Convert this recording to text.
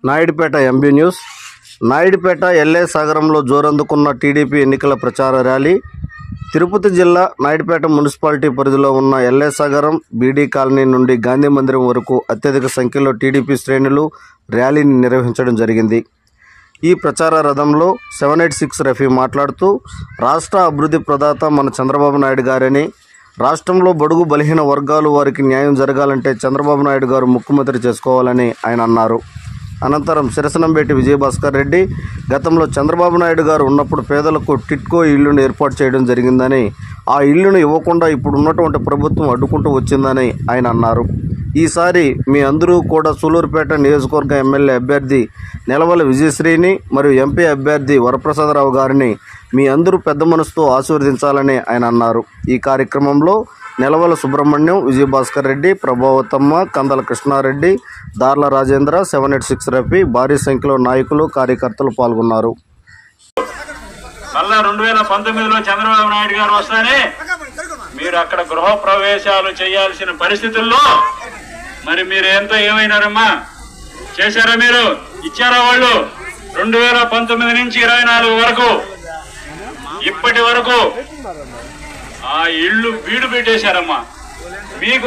Naidupeta MB news. Naidupeta LA సాగరంలో జోరందుకున్న TDP ఎన్నికల ప్రచార ర్యాలీ. తిరుపతి జిల్లా నాయుడుపేట మున్సిపాలిటీ పరిధిలో ఉన్న ఎల్ఏ సాగరం, బీడీ కాలనీ నుండి గాంధీ మందిరం వరకు అత్యధిక సంఖ్యలో టీడీపీ శ్రేణులు ర్యాలీని నిర్వహించడం జరిగింది. ఈ ప్రచార రథంలో 786 రఫీ మాట్లాడుతూ, రాష్ట్ర అభివృద్ధి ప్రదాత మన చంద్రబాబు నాయుడు గారని, రాష్ట్రంలో బడుగు బలహీన వర్గాలు వారికి న్యాయం జరగాలంటే చంద్రబాబు నాయుడు గారు ముఖ్యమంత్రి చేసుకోవాలని ఆయన అన్నారు. అనంతరం సిరసనంబేటి విజయభాస్కర్ రెడ్డి, గతంలో చంద్రబాబు నాయుడు గారు ఉన్నప్పుడు పేదలకు టిట్కో ఇళ్లను ఏర్పాటు చేయడం జరిగిందని, ఆ ఇళ్లను ఇవ్వకుండా ఇప్పుడు ఉన్నటువంటి ప్రభుత్వం అడ్డుకుంటూ వచ్చిందని ఆయన అన్నారు. ఈసారి మీ అందరూ కూడా సూలూరుపేట నియోజకవర్గ ఎమ్మెల్యే అభ్యర్థి నెలవల విజయశ్రీని మరియు ఎంపీ అభ్యర్థి వరప్రసాదరావు గారిని మీ అందరూ పెద్ద మనసుతో ఆశీర్వదించాలని ఆయన అన్నారు. ఈ కార్యక్రమంలో నెలవల సుబ్రహ్మణ్యం, విజయభాస్కర్ రెడ్డి, ప్రభావతమ్మ, కందల కృష్ణారెడ్డి, దార్ల రాజేంద్ర, 786 రఫీ, భారీ సంఖ్యలో నాయకులు, కార్యకర్తలు పాల్గొన్నారు. మళ్ళా 2019లో చంద్రబాబు నాయుడు గారు వస్తానే మీరు అక్కడ గృహ ప్రవేశాలు చేయాల్సిన పరిస్థితుల్లో మరి మీరు ఏమైనారమ్మా? చేశారా? మీరు ఇచ్చారా? వాళ్ళు 2019 నుంచి 24 వరకు ఇప్పటి వరకు ఆ ఇళ్ళు బీడు పెట్టేశారమ్మా. మీకు